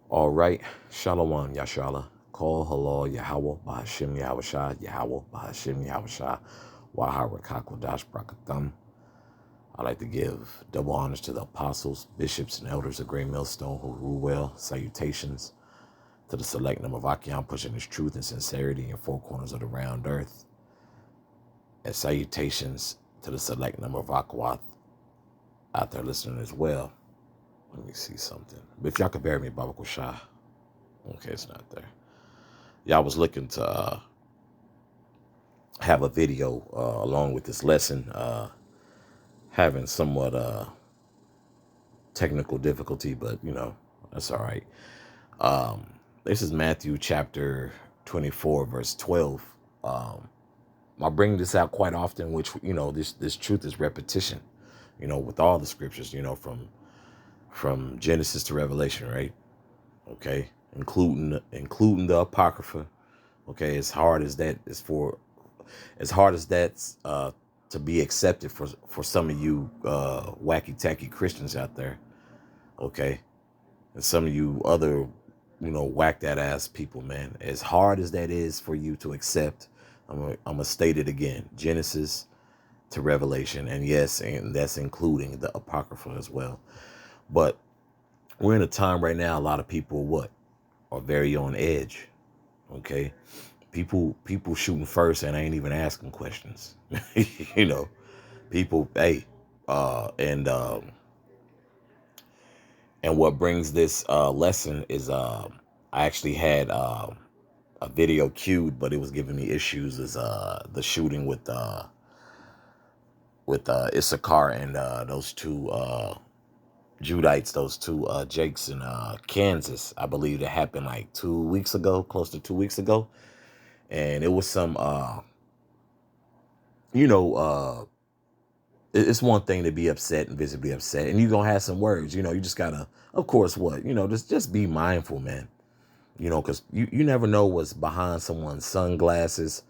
All right. Shalom, Yashala. Call hello, Yahweh, Bahashim Yahushua, Yahweh, Bahashim Yahushua, Waharakakodash Brakatham. I'd like to give double honors to the apostles, bishops, and elders of Great Millstone who rule well. Salutations to the select number of Ahchyam pushing his truth and sincerity in four corners of the round earth. And salutations to the select number of Akwath out there listening as well. Let me see something. But if y'all could bear me, Baba Kushah. Okay, it's not there. Y'all was looking to have a video along with this lesson, having somewhat technical difficulty, but that's all right. This is Matthew chapter 24, verse 12. I bring this out quite often, which this truth is repetition. With all the scriptures, from Genesis to Revelation, right? Okay, including the Apocrypha. Okay, as hard as that's to be accepted for some of you wacky tacky Christians out there. Okay, and some of you other whack that ass people, man. As hard as that is for you to accept, I'm gonna state it again: Genesis to Revelation, and yes, and that's including the Apocrypha as well. But we're in a time right now. A lot of people are very on edge. Okay, people shooting first and ain't even asking questions. People, hey, and what brings this lesson is I actually had a video queued, but it was giving me issues. Is the shooting with Issachar and those two Judites, those two Jakes in Kansas. I believe it happened like 2 weeks ago, close to 2 weeks ago, and it was some it's one thing to be upset and visibly upset, and you're gonna have some words. You just gotta, of course, just be mindful, man. Because you never know what's behind someone's sunglasses,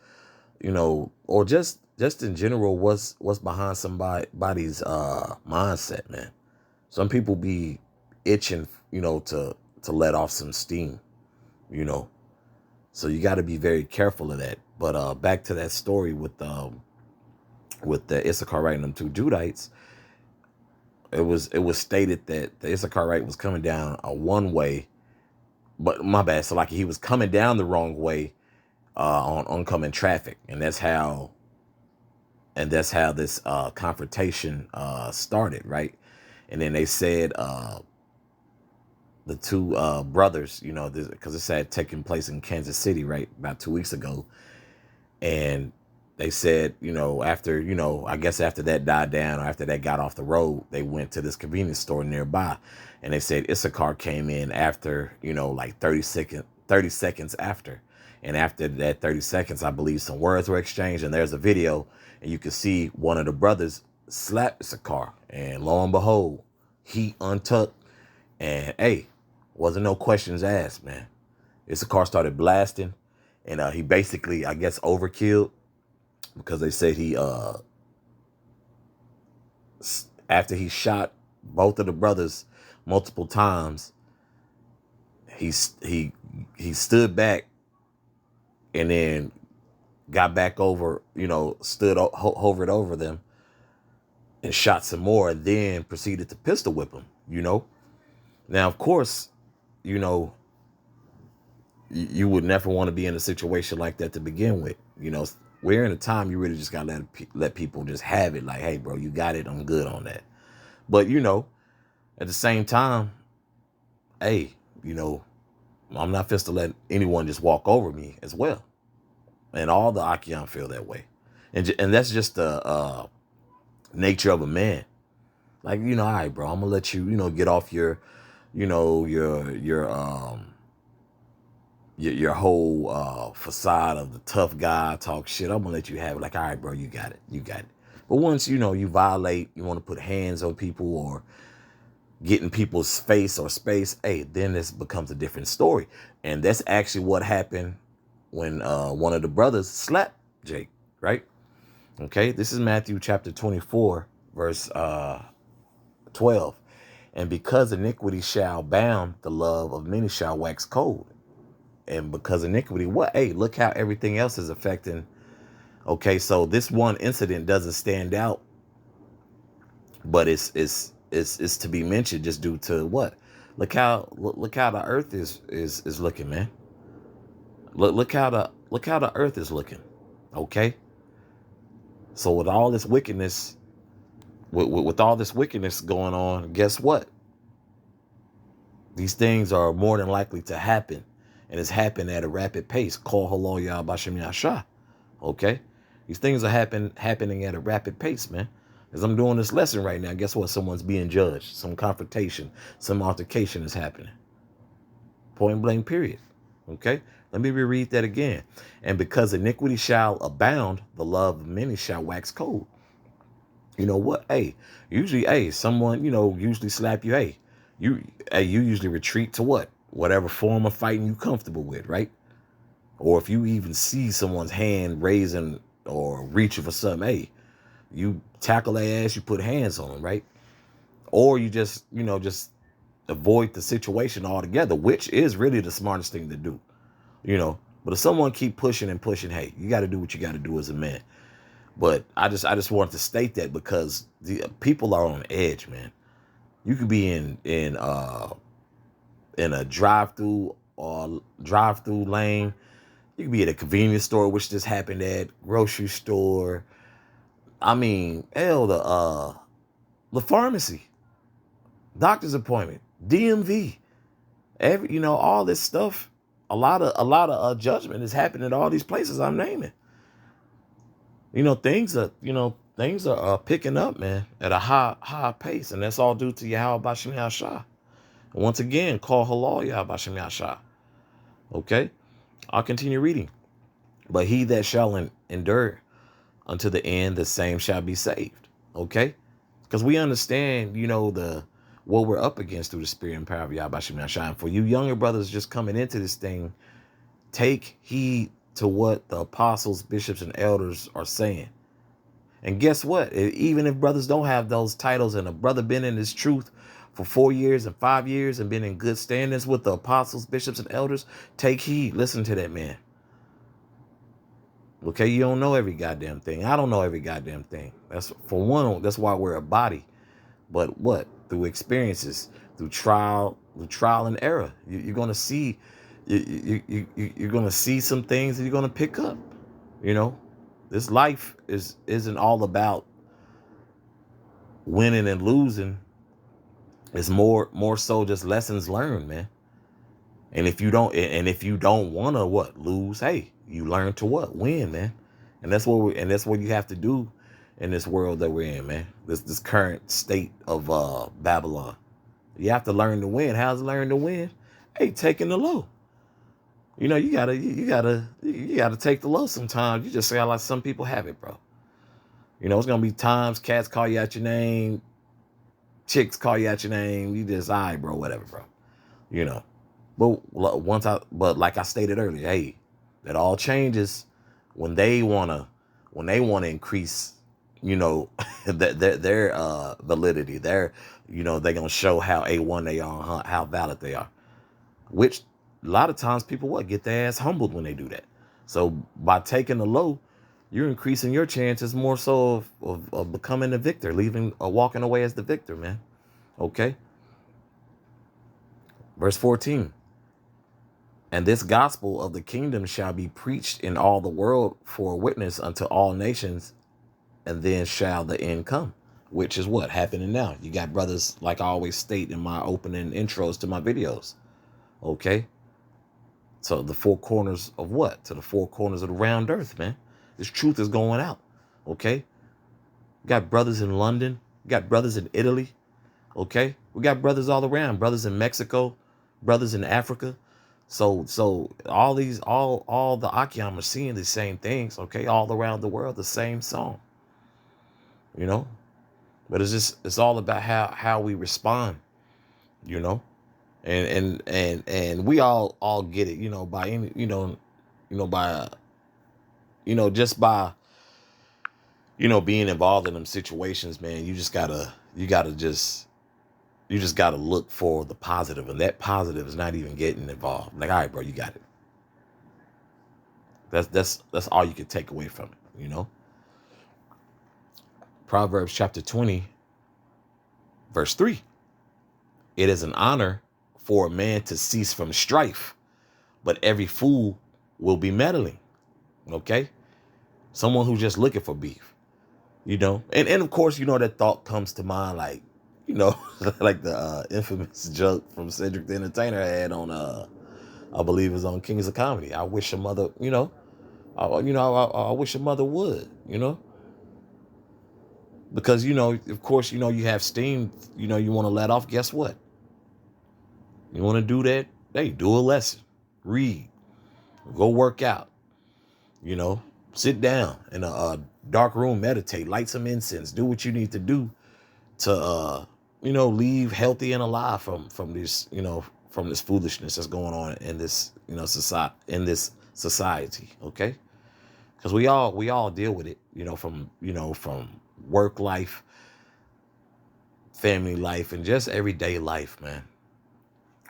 or just in general, what's behind somebody's mindset, man. Some people be itching, to let off some steam, so you got to be very careful of that. But back to that story with the Issachar and them two Judites. It was stated that the Issacharite was coming down a one way, but my bad. So like he was coming down the wrong way on oncoming traffic, and that's how this confrontation started, right? And then they said the two brothers, because this had taken place in Kansas City, right, about 2 weeks ago, and they said, after, I guess after that died down, or after that got off the road, they went to this convenience store nearby. And they said Issachar came in after, like 30 seconds after. And after that 30 seconds, I believe some words were exchanged. And there's a video, and you can see one of the brothers slap Issachar. And lo and behold, he untucked. And hey, wasn't no questions asked, man. Issachar started blasting. And he basically, I guess, overkilled, because they said he after he shot both of the brothers multiple times, he stood back and then got back over, hovered over them and shot some more, and then proceeded to pistol whip them. Now, of course, you would never want to be in a situation like that to begin with. We're in a time you really just gotta let people just have it. Like, hey, bro, you got it. I'm good on that. But at the same time, hey, I'm not just to let anyone just walk over me as well. And all the Ahchyam feel that way, and that's just the nature of a man. Like, all right, bro, I'm gonna let you, get off your, your whole facade of the tough guy talk shit. I'm gonna let you have it. Like, all right, bro, you got it. But once you violate, you want to put hands on people or get in people's face or space, hey, then this becomes a different story. And that's actually what happened when one of the brothers slapped Jake, right? Okay, this is Matthew chapter 24, verse 12. And because iniquity shall abound, the love of many shall wax cold. And because iniquity, what? Hey, look how everything else is affecting. Okay, so this one incident doesn't stand out, but it's to be mentioned just due to what? Look how the earth is looking, man. Look how the earth is looking. Okay, so with all this wickedness, with all this wickedness going on, guess what? These things are more than likely to happen, and it's happening at a rapid pace. Call hello y'all bashim yasha. Okay, these things are happening at a rapid pace, man. As I'm doing this lesson right now, guess what? Someone's being judged. Some confrontation, some altercation is happening. Point blank, period. Okay, let me reread that again. And because iniquity shall abound, the love of many shall wax cold. You know what? Hey, usually, hey, someone, usually slap you. You usually retreat to what? Whatever form of fighting you comfortable with, right? Or if you even see someone's hand raising or reaching for something, hey, you tackle their ass, you put hands on them, right? Or you just avoid the situation altogether, which is really the smartest thing to do, But if someone keep pushing and pushing, hey, you got to do what you got to do as a man. But I just wanted to state that because the people are on edge, man. You could be in a drive-through lane. You could be at a convenience store, which just happened at grocery store. I mean, hell, the pharmacy, doctor's appointment, DMV, all this stuff. A lot of judgment is happening at all these places I'm naming. Things are picking up, man, at a high pace, and that's all due to Yahweh Bashim Yashah. Once again, call halal Yahweh Bashim Yashah. Okay, I'll continue reading. But he that shall endure unto the end, the same shall be saved. Okay, because we understand, what we're up against through the spirit and power of Yahweh Bashim Yashah. And for you younger brothers just coming into this thing, take heed to what the apostles, bishops, and elders are saying. And guess what? Even if brothers don't have those titles and a brother been in this truth for 4 years and 5 years and been in good standings with the apostles, bishops, and elders, take heed. Listen to that man. Okay, you don't know every goddamn thing. I don't know every goddamn thing. That's for one. That's why we're a body. But what? Through experiences, through trial and error, you're gonna see. You're gonna see some things that you're gonna pick up. This life isn't all about winning and losing. It's more so just lessons learned, man. And if you don't want to lose, hey, you learn to win, man. And that's what you have to do in this world that we're in, man. This current state of Babylon. You have to learn to win. How's learn to win? Hey, taking the low. You gotta take the low sometimes. You just say like some people have it, bro. It's gonna be times cats call you out your name, chicks call you out your name. You just all right, bro, whatever, bro. But like I stated earlier, hey, that all changes when they wanna increase, their validity. They're gonna show how A1 they are, how valid they are. Which a lot of times people get their ass humbled when they do that. So by taking the low, you're increasing your chances more so of becoming the victor, walking away as the victor, man. Okay. Verse 14. And this gospel of the kingdom shall be preached in all the world for a witness unto all nations, and then shall the end come. Which is what happening now. You got brothers, like I always state in my opening intros to my videos. Okay. So the four corners of what? To the four corners of the round earth, man. This truth is going out. Okay. We got brothers in London. We got brothers in Italy. Okay. We got brothers all around. Brothers in Mexico. Brothers in Africa. So all the Ahchyam are seeing the same things. Okay. All around the world, the same song. But it's all about how we respond. And we all get it, by any, by, just by, being involved in them situations, man. You gotta just You just got to look for the positive, and that positive is not even getting involved. Like, all right, bro, you got it. That's all you can take away from it, you know. Proverbs chapter 20, verse 3. It is an honor for a man to cease from strife, but every fool will be meddling. Okay? Someone who's just looking for beef, you know. And of course, you know, that thought comes to mind, like, you know, like the infamous joke from Cedric the Entertainer had on I believe it was on Kings of Comedy. I wish a mother, I wish a mother would, you know. Because, you know, of course, you know, you have steam, you know, you want to let off. Guess what? You want to do that? Hey, do a lesson, read, go work out, you know, sit down in a dark room, meditate, light some incense, do what you need to do to, you know, leave healthy and alive from this, you know, from this foolishness that's going on in this, you know, society. Okay. Because we all deal with it, you know, from work life, family life, and just everyday life, man.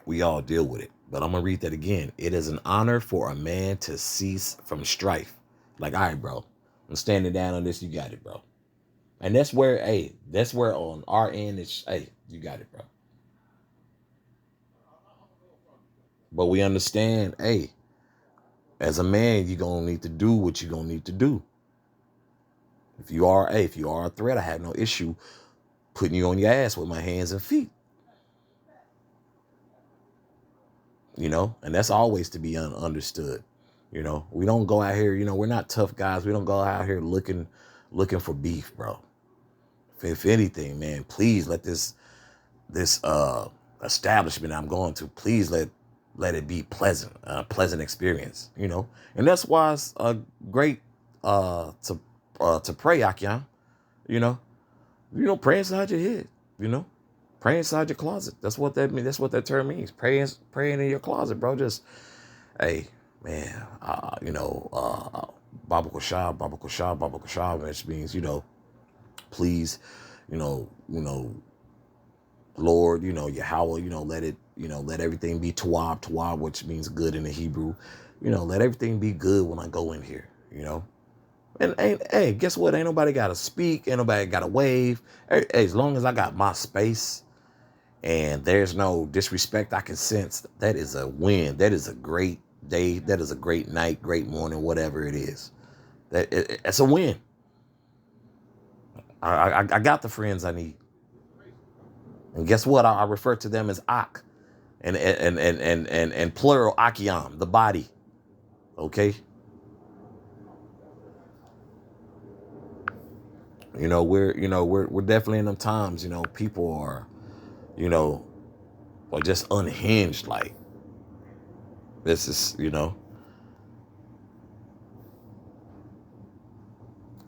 We all deal with it. But I'm going to read that again. It is an honor for a man to cease from strife. Like, all right, bro, I'm standing down on this. You got it, bro. And that's where on our end, it's, hey, you got it, bro. But we understand, hey, as a man, you're going to need to do what you're going to need to do. If you are a threat, I have no issue putting you on your ass with my hands and feet. You know, and that's always to be understood. You know, we don't go out here, you know, we're not tough guys. We don't go out here looking for beef, bro. If anything, man, please let this establishment I'm going to, please let it be pleasant experience, you know. And that's why it's great to pray, Ahchyam. You know, pray inside your head, you know. Pray inside your closet. That's what that means. That's what that term means. Praying in your closet, bro. Just, hey, man, Baba Kushab, which means, you know, please, you know, Lord, you know, Yahweh, you know, let everything be Tawab, which means good in the Hebrew. You know, let everything be good when I go in here, you know. And hey, guess what? Ain't nobody got to speak. Ain't nobody got to wave. Hey, as long as I got my space and there's no disrespect I can sense, that is a win. That is a great day. That is a great night, great morning, whatever it is. It's a win. I got the friends I need. And guess what? I refer to them as Ak and plural Ahchyam, the body. Okay. You know, we're definitely in them times, you know, people are, you know, or just unhinged. Like, this is, you know,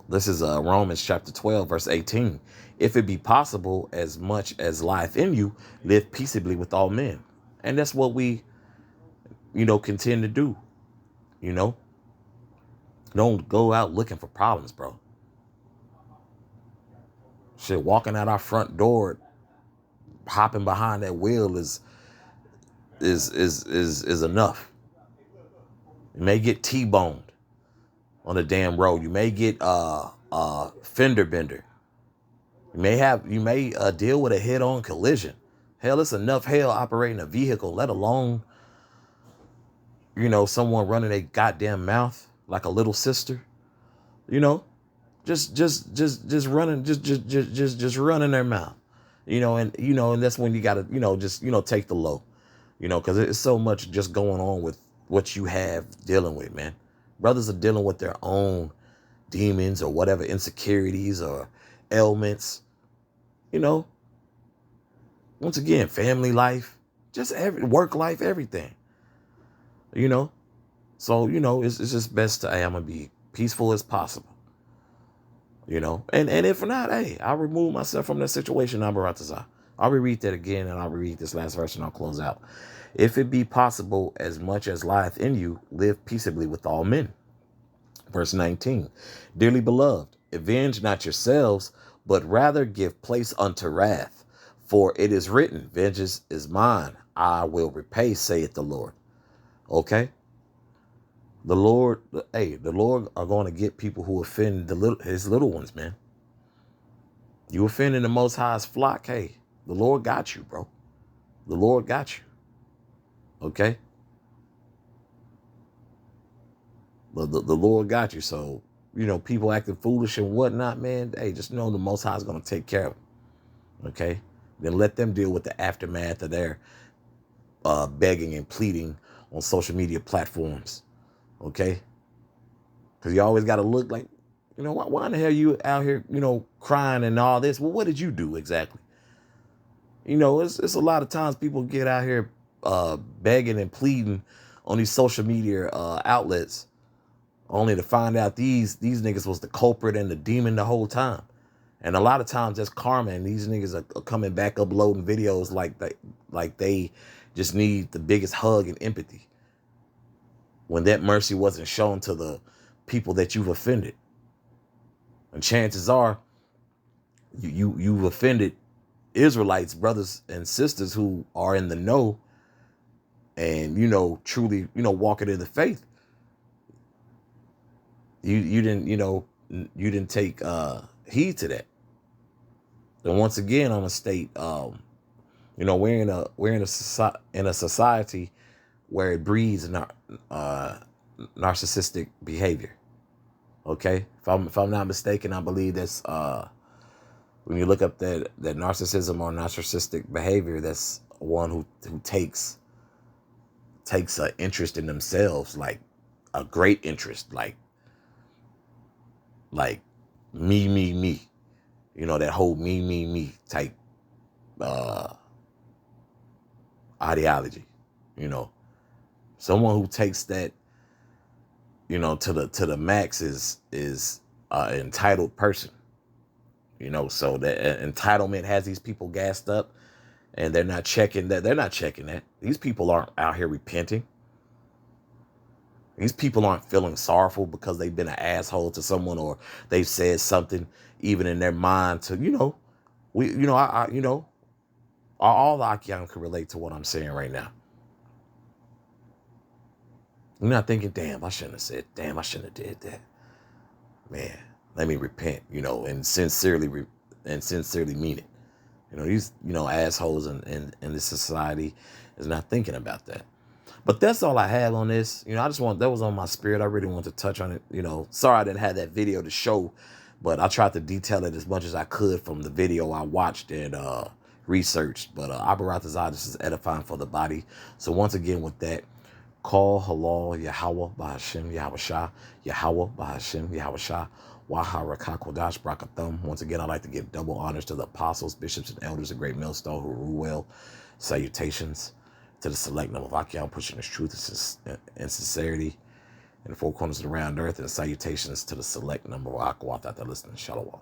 this is Romans chapter 12, verse 18. If it be possible, as much as lieth in you, live peaceably with all men. And that's what we, you know, continue to do. You know, don't go out looking for problems, bro. Shit, walking out our front door, hopping behind that wheel is enough. You may get T-boned on the damn road. You may get fender bender. You may deal with a head-on collision. Hell, it's enough hell operating a vehicle, let alone, you know, someone running a goddamn mouth like a little sister. You know, just running, just running their mouth. You know, and that's when you gotta, you know, just, you know, take the low. You know, because it's so much just going on with what you have dealing with, man. Brothers are dealing with their own demons or whatever, insecurities or ailments. You know, once again, family life, just work life, everything. You know, so, you know, it's just best to, hey, I'm gonna be peaceful as possible. You know, and if not, hey, I'll remove myself from that situation. I'll reread that again, and I'll reread this last verse, and I'll close out. If it be possible, as much as lieth in you, live peaceably with all men. Verse 19, dearly beloved, avenge not yourselves, but rather give place unto wrath. For it is written, vengeance is mine, I will repay, saith the Lord. Okay? The Lord are going to get people who offend his little ones, man. You offending the Most High's flock, hey, the Lord got you, bro. The Lord got you. Okay? The Lord got you. So, people acting foolish and whatnot, man, hey, just know the Most High is going to take care of them. Okay? Then let them deal with the aftermath of their begging and pleading on social media platforms. Okay? Because you always got to look like, why in the hell you out here, crying and all this? Well, what did you do exactly? It's a lot of times people get out here begging and pleading on these social media outlets, only to find out these niggas was the culprit and the demon the whole time. And a lot of times that's karma, and these niggas are coming back uploading videos like they just need the biggest hug and empathy, when that mercy wasn't shown to the people that you've offended. And chances are you've offended Israelites, brothers and sisters who are in the know and, truly, walking in the faith. You didn't take heed to that. And once again, I'm gonna state, we're in a society where it breeds narcissistic behavior. Okay, if I'm not mistaken, I believe that's when you look up that narcissism or narcissistic behavior, that's one who takes an interest in themselves, like a great interest, like me, that whole me type ideology. Someone who takes that, to the max is an entitled person. So that entitlement has these people gassed up, and they're not checking that. These people aren't out here repenting. These people aren't feeling sorrowful because they've been an asshole to someone, or they've said something even in their mind to, all the Ahchyam can relate to what I'm saying right now. You're not thinking, damn, I shouldn't have said, damn, I shouldn't have did that. Man, let me repent, and sincerely mean it. These, assholes in this society is not thinking about that. But that's all I have on this. That was on my spirit. I really wanted to touch on it. Sorry I didn't have that video to show, but I tried to detail it as much as I could from the video I watched and researched. But Abaratazah, this is edifying for the body. So once again with that, call halal Yahweh Bahashim Yahushua, Yahweh Bahashim Yahushua, Waharakakodash Brakathum. Once again, I'd like to give double honors to the apostles, bishops, and elders of Great Millstone who rule well. Salutations to the select number of Ahchyam pushing this truth and sincerity in the four corners of the round earth, and salutations to the select number of Akwath that listening. Shalom.